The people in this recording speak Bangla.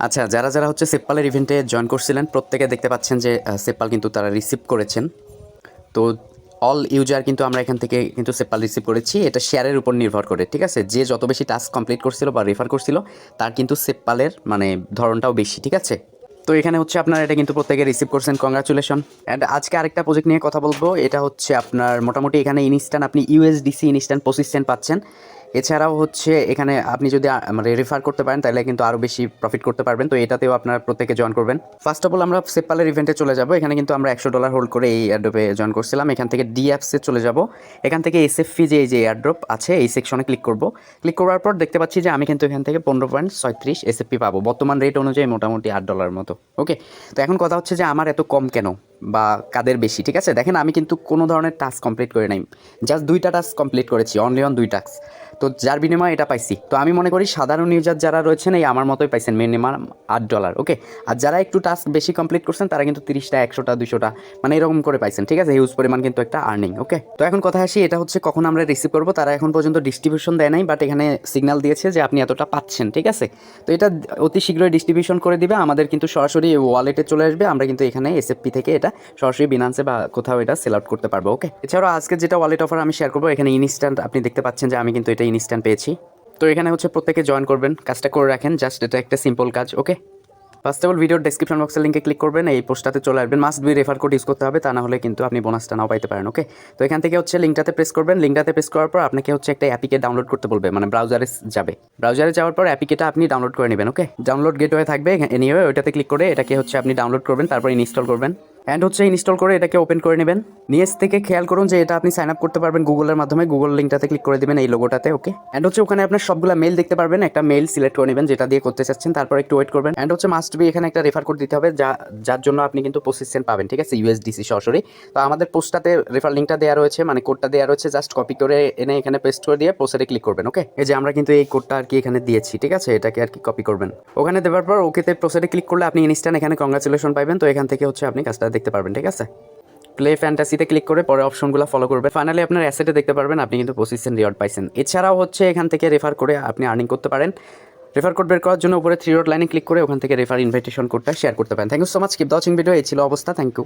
আচ্ছা, যারা যারা হচ্ছে SafePaL ইভেন্টে জয়েন করছিলেন প্রত্যেকে দেখতে পাচ্ছেন যে SafePaL কিন্তু তারা রিসিভ করেছেন। তো অল ইউজার কিন্তু আমরা এখান থেকে কিন্তু SafePaL রিসিভ করেছি। এটা শেয়ারের উপর নির্ভর করে, ঠিক আছে? যে যত বেশি টাস্ক কমপ্লিট করছিল বা রেফার করছিল তার কিন্তু SafePaL এর মানে ধরনটাও বেশি, ঠিক আছে? তো এখানে হচ্ছে আপনারা এটা কিন্তু প্রত্যেকে রিসিভ করছেন, কংগ্রাচুলেশন। অ্যান্ড আজকে আরেকটা প্রজেক্ট নিয়ে কথা বলবো। এটা হচ্ছে আপনার মোটামুটি এখানে ইনস্ট্যান্ট আপনি ইউএসডিসি ইনস্ট্যান্ট 25 সেন্ট পাচ্ছেন। এছাড়াও হচ্ছে এখানে আপনি যদি মানে রেফার করতে পারেন তাহলে কিন্তু আরও বেশি প্রফিট করতে পারবেন। তো এটাতেও আপনারা প্রত্যেকে জয়েন করবেন। ফার্স্ট অফ অল আমরা SafePaL ইভেন্টে চলে যাব। এখানে কিন্তু আমরা $100 হোল্ড করে এই এয়ারড্রপে জয়েন করছিলাম। এখান থেকে ডিঅ্যাপসে চলে যাব। এখান থেকে এসএফপি যে এই যে এয়ারড্রপ আছে এই সেকশনে ক্লিক করব। ক্লিক করার পর দেখতে পাচ্ছি যে আমি কিন্তু এখান থেকে 15.36 এসএফপি পাবো। বর্তমান রেট অনুযায়ী মোটামুটি $8 মতো। ওকে, তো এখন কথা হচ্ছে যে আমার এত কম কেন বা কাদের বেশি, ঠিক আছে? দেখেন আমি কিন্তু কোনো ধরনের টাস্ক কমপ্লিট করে নাই, জাস্ট 2টা টাস্ক কমপ্লিট করেছি, অনলি অন 2 টাস্ক। তো যার বিনিময়ে এটা পাইছি। তো আমি মনে করি সাধারণ ইউজার যারা রয়েছেন এই আমার মতোই পাইছেন, মিনিমাম $8। ওকে, আর যারা একটু টাস্ক বেশি কমপ্লিট করছেন তারা কিন্তু 30টা 100টা 200টা মানে এরকম করে পাইছেন, ঠিক আছে? হিউজ পরিমাণ কিন্তু একটা আর্নিং। ওকে, তো এখন কথা আসি এটা হচ্ছে কখন আমরা রিসিভ করবো। তারা এখন পর্যন্ত ডিস্ট্রিবিউশন দেয় নাই, বাট এখানে সিগন্যাল দিয়েছে যে আপনি এতটা পাচ্ছেন, ঠিক আছে? তো এটা অতি শীঘ্রই ডিস্ট্রিবিউশন করে দিবে, আমাদের কিন্তু সরাসরি ওয়ালেটে চলে আসবে। আমরা কিন্তু এখানে এসএফপি থেকে এটা সরাসরি বিনান্সে বা কোথাও এটা সেল আউট করতে পারবো। ওকে, এছাড়াও আজকে যেটা ওয়ালেট অফার আমি শেয়ার করবো, এখানে ইনস্ট্যান্ট আপনি দেখতে পাচ্ছেন যে আমি কিন্তু এটা ইনস্ট্যান্ট পেয়েছি। তো এখানে হচ্ছে প্রত্যেকে জয়েন করবেন, কাজটা করে রাখেন, জাস্ট এটা একটা সিম্পল কাজ। ওকে, ফার্স্ট অফ অল ভিডিওর ডেসক্রিপশন বক্সের লিঙ্কে ক্লিক করবেন, এই পোস্টটাতে চলে আসবেন। Must be refer code use করতে হবে, তা না হলে কিন্তু আপনি বোনাসটা নাও পাইতে পারেন। ওকে, তো এখান থেকে হচ্ছে লিঙ্কটাতে প্রেস করবেন। লিঙ্কটাতে প্রেস করার পর আপনাকে হচ্ছে একটা অ্যাপিকে ডাউনলোড করতে বলবে, মানে ব্রাউজারে যাবে। ব্রাউজারে যাওয়ার পর অ্যাপিকেটা আপনি ডাউনলোড করে নেবেন। ওকে, ডাউনলোড গেটওয়ে থাকবে, এনিওয়ে ওইটাতে ক্লিক করে এটাকে হচ্ছে আপনি ডাউনলোড করবেন, তারপর ইনস্টল করবেন। অ্যান্ড হচ্ছে ইনস্টল করে এটাকে ওপেন করে নেবেন। নিচ থেকে খেয়াল করুন যে এটা আপনি সাইন আপ করতে পারবেন গুগলের মাধ্যমে। গুগল লিঙ্কটাতে ক্লিক করে দেবেন, এই লোগোটাতে। ওকে, অ্যান্ড হচ্ছে ওখানে আপনার সবগুলো মেল দেখতে পারবেন, একটা মেল সিলেক্ট করে নেবেন যেটা দিয়ে করতে চাচ্ছেন, তারপর একটু ওয়েট করবেন। অ্যান্ড হচ্ছে মাস্ট বি এখানে একটা রেফার কোড দিতে হবে, যার জন্য আপনি কিন্তু 25 সেন্ট পাবেন, ঠিক আছে? ইউএসডিসি সরাসরি। তো আমাদের পোস্টটাতে রেফার লিঙ্কটা দেওয়া রয়েছে, মানে কোডটা দেওয়া রয়েছে, জাস্ট কপি করে এনে এখানে পেস্ট করে দিয়ে পোস্টে ক্লিক করবেন। ওকে, এই যে আমরা কিন্তু এই কোডটা আর কি এখানে দিয়েছি, ঠিক আছে? এটাকে আর কি কপি করবেন। ওখানে দেওয়ার পর ওকেতে প্রসেসে ক্লিক করলে আপনি ইনস্ট্যান্ট এখানে কংগ্রাচুলেশন পাবেন। তো এখান থেকে হচ্ছে আপনি কাজটা দেখতে পারবেন, ঠিক আছে? প্লে ফ্যান্টাসিতে ক্লিক করে পরে অপশনগুলো ফলো করবেন। ফাইনালি আপনার অ্যাসেটে দেখতে পারবেন আপনি কিন্তু 25 সেন্ট রিওয়ার্ড পাইছেন। এছাড়াও হচ্ছে এখান থেকে রেফার করে আপনি আর্নিং করতে পারেন। রেফার কোড বের করার জন্য উপরে 3 ডট লাইনে ক্লিক করে ওখান থেকে রেফার ইনভাইটেশন কোডটা শেয়ার করতে পারেন। Thank you so much, keep the watching video. এই ছিল অবস্থা, থ্যাংক ইউ।